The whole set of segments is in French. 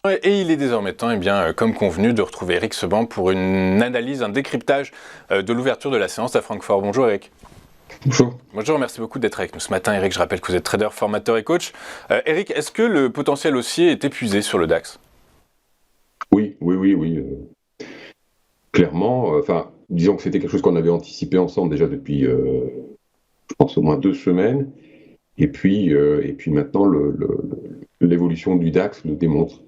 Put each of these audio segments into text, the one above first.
Ouais, et il est désormais temps, comme convenu, de retrouver Eric Seban pour une analyse, un décryptage de l'ouverture de la séance à Francfort. Bonjour Eric. Bonjour. Bonjour, merci beaucoup d'être avec nous ce matin. Eric, je rappelle que vous êtes trader, formateur et coach. Eric, est-ce que le potentiel haussier est épuisé sur le DAX? Oui. Clairement, disons que c'était quelque chose qu'on avait anticipé ensemble déjà depuis, je pense, au moins 2 semaines. Et puis maintenant, l'évolution du DAX le démontre.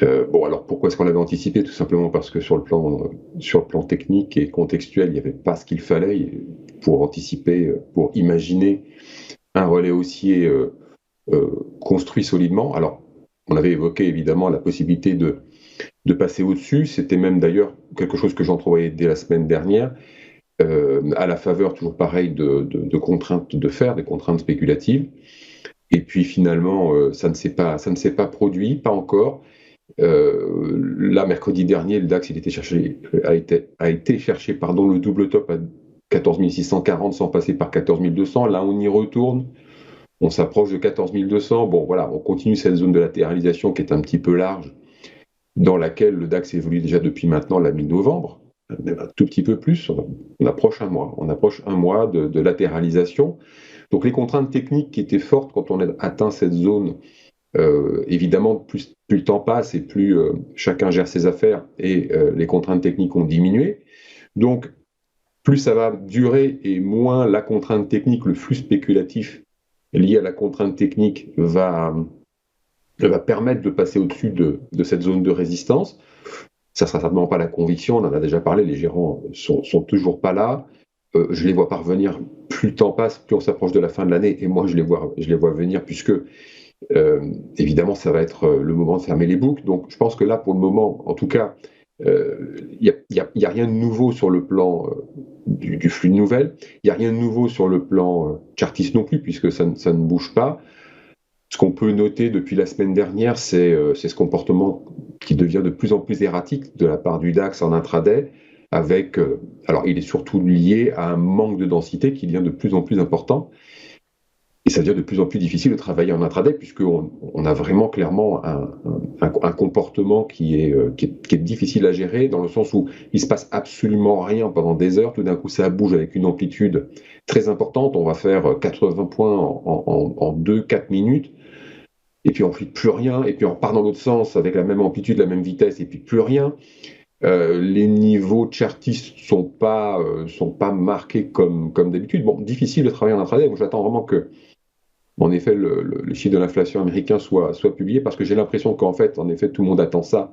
Bon, alors pourquoi est-ce qu'on l'avait anticipé? Tout simplement parce que sur le plan technique et contextuel, il n'y avait pas ce qu'il fallait pour anticiper, pour imaginer un relais haussier construit solidement. Alors, on avait évoqué évidemment la possibilité de passer au-dessus. C'était même d'ailleurs quelque chose que j'entrevoyais dès la semaine dernière, à la faveur, toujours pareil, de contraintes de fer, des contraintes spéculatives. Et puis finalement, ça ne s'est pas produit, pas encore. Là, mercredi dernier, le DAX a été chercher le double top à 14 640 sans passer par 14 200. Là, on y retourne. On s'approche de 14 200. Bon, voilà, on continue cette zone de latéralisation qui est un petit peu large, dans laquelle le DAX évolue déjà depuis maintenant la mi-novembre, même un tout petit peu plus. On approche un mois. On approche un mois de latéralisation. Donc les contraintes techniques qui étaient fortes quand on a atteint cette zone, évidemment, plus le temps passe et plus chacun gère ses affaires, et les contraintes techniques ont diminué. Donc, plus ça va durer et moins la contrainte technique, le flux spéculatif lié à la contrainte technique va permettre de passer au-dessus de cette zone de résistance. Ça ne sera certainement pas la conviction, on en a déjà parlé, les gérants sont toujours pas là. Je ne les vois pas revenir. Plus le temps passe, plus on s'approche de la fin de l'année, et moi je les vois venir, puisque évidemment, ça va être le moment de fermer les boucles. Donc, je pense que là, pour le moment, en tout cas, il n'y a rien de nouveau sur le plan du flux de nouvelles. Il n'y a rien de nouveau sur le plan chartiste non plus, puisque ça ne bouge pas. Ce qu'on peut noter depuis la semaine dernière, c'est ce comportement qui devient de plus en plus erratique de la part du DAX en intraday, avec, alors il est surtout lié à un manque de densité qui devient de plus en plus important. Et ça devient de plus en plus difficile de travailler en intraday, puisqu'on a vraiment clairement un comportement qui est difficile à gérer, dans le sens où il ne se passe absolument rien pendant des heures. Tout d'un coup, ça bouge avec une amplitude très importante. On va faire 80 points en 2-4 minutes. Et puis ensuite, plus rien. Et puis on repart dans l'autre sens avec la même amplitude, la même vitesse, et puis plus rien. Les niveaux chartistes sont pas marqués comme d'habitude. Bon, difficile de travailler en intraday. Moi, j'attends vraiment que, en effet, le chiffre de l'inflation américain soit publié, parce que j'ai l'impression qu'en fait, en effet, tout le monde attend ça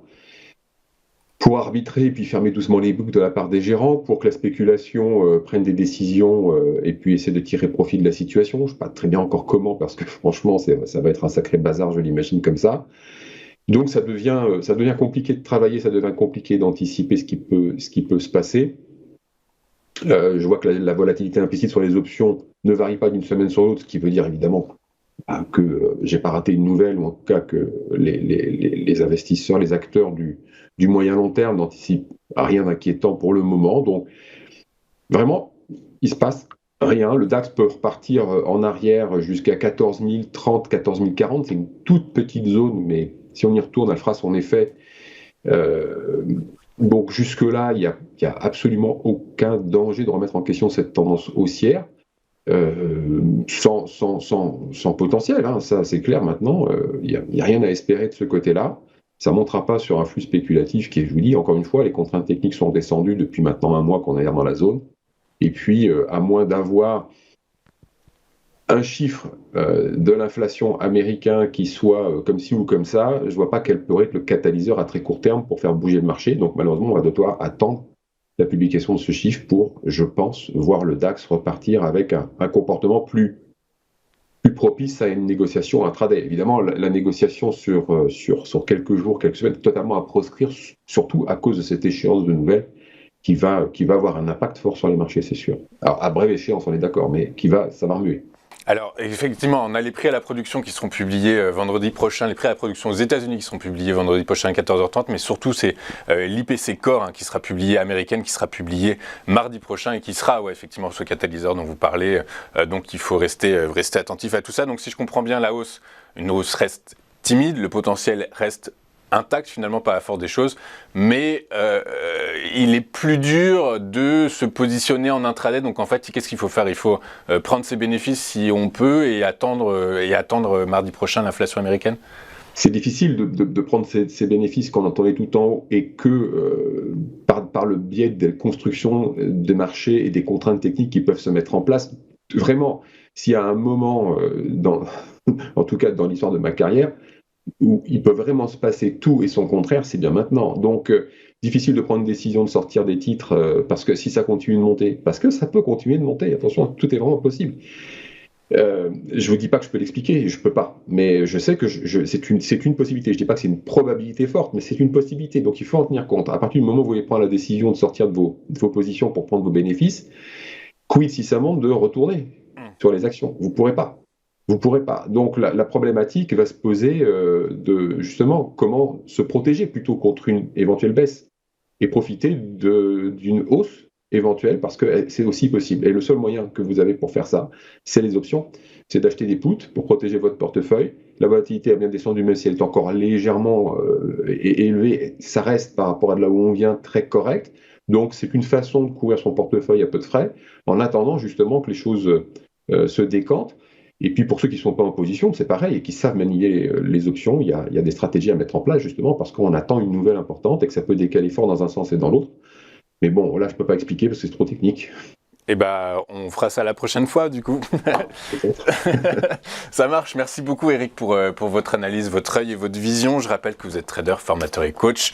pour arbitrer et puis fermer doucement les boucles de la part des gérants, pour que la spéculation prenne des décisions, et puis essaie de tirer profit de la situation. Je ne sais pas très bien encore comment, parce que franchement, ça va être un sacré bazar, je l'imagine comme ça. Donc ça devient compliqué de travailler, ça devient compliqué d'anticiper ce qui peut se passer. Je vois que la volatilité implicite sur les options ne varie pas d'une semaine sur l'autre, ce qui veut dire évidemment que j'ai pas raté une nouvelle, ou en tout cas que les investisseurs, les acteurs du moyen long terme n'anticipent rien d'inquiétant pour le moment. Donc vraiment, il se passe rien. Le DAX peut repartir en arrière jusqu'à 14 030, 14 040. C'est une toute petite zone, mais si on y retourne, elle fera son effet. Euh, donc jusque-là, il y a absolument aucun danger de remettre en question cette tendance haussière. Sans potentiel, hein, ça c'est clair maintenant. Il n'y a rien à espérer de ce côté-là. Ça ne montera pas sur un flux spéculatif qui est, je vous dis, encore une fois, les contraintes techniques sont descendues depuis maintenant un mois qu'on est dans la zone. Et puis, à moins d'avoir un chiffre de l'inflation américain qui soit comme ci ou comme ça, je ne vois pas quel pourrait être le catalyseur à très court terme pour faire bouger le marché. Donc malheureusement, on va devoir attendre la publication de ce chiffre pour, je pense, voir le DAX repartir avec un comportement plus propice à une négociation intraday. Évidemment, la négociation sur quelques jours, quelques semaines, est totalement à proscrire, surtout à cause de cette échéance de nouvelles qui va avoir un impact fort sur les marchés, c'est sûr. Alors, à brève échéance, on est d'accord, mais ça va remuer. Alors, effectivement, on a les prix à la production qui seront publiés vendredi prochain, les prix à la production aux États-Unis qui seront publiés vendredi prochain à 14h30, mais surtout, c'est l'IPC Core qui sera publié, américaine, qui sera publié mardi prochain et qui sera, effectivement, ce catalyseur dont vous parlez. Donc, il faut rester attentif à tout ça. Donc, si je comprends bien, une hausse reste timide, le potentiel reste intact finalement par la force des choses, mais il est plus dur de se positionner en intraday. Donc en fait, qu'est-ce qu'il faut faire? Il faut prendre ses bénéfices si on peut et attendre mardi prochain l'inflation américaine. C'est difficile de prendre ces bénéfices qu'on entendait tout en haut et que par le biais des constructions des marchés et des contraintes techniques qui peuvent se mettre en place. Vraiment, s'il y a un moment, en tout cas dans l'histoire de ma carrière, où il peut vraiment se passer tout et son contraire, c'est bien maintenant. Donc, difficile de prendre une décision de sortir des titres parce que si ça continue de monter, parce que ça peut continuer de monter, attention, tout est vraiment possible. Je vous dis pas que je peux l'expliquer, je peux pas, mais je sais que c'est une possibilité. Je dis pas que c'est une probabilité forte, mais c'est une possibilité. Donc il faut en tenir compte. À partir du moment où vous voulez prendre la décision de sortir de vos positions pour prendre vos bénéfices, quid si ça monte de retourner sur les actions? Vous pourrez pas. Vous pourrez pas. Donc la problématique va se poser de justement comment se protéger plutôt contre une éventuelle baisse et profiter d'une hausse éventuelle parce que c'est aussi possible. Et le seul moyen que vous avez pour faire ça, c'est les options. C'est d'acheter des puts pour protéger votre portefeuille. La volatilité a bien descendu, même si elle est encore légèrement élevée, ça reste par rapport à de là où on vient très correct. Donc c'est une façon de couvrir son portefeuille à peu de frais, en attendant justement que les choses se décantent. Et puis pour ceux qui ne sont pas en position, c'est pareil, et qui savent manier les options, il y a des stratégies à mettre en place justement parce qu'on attend une nouvelle importante et que ça peut décaler fort dans un sens et dans l'autre. Mais bon, là je ne peux pas expliquer parce que c'est trop technique. Eh ben, on fera ça la prochaine fois, du coup. Ça marche. Merci beaucoup, Eric, pour votre analyse, votre œil et votre vision. Je rappelle que vous êtes trader, formateur et coach.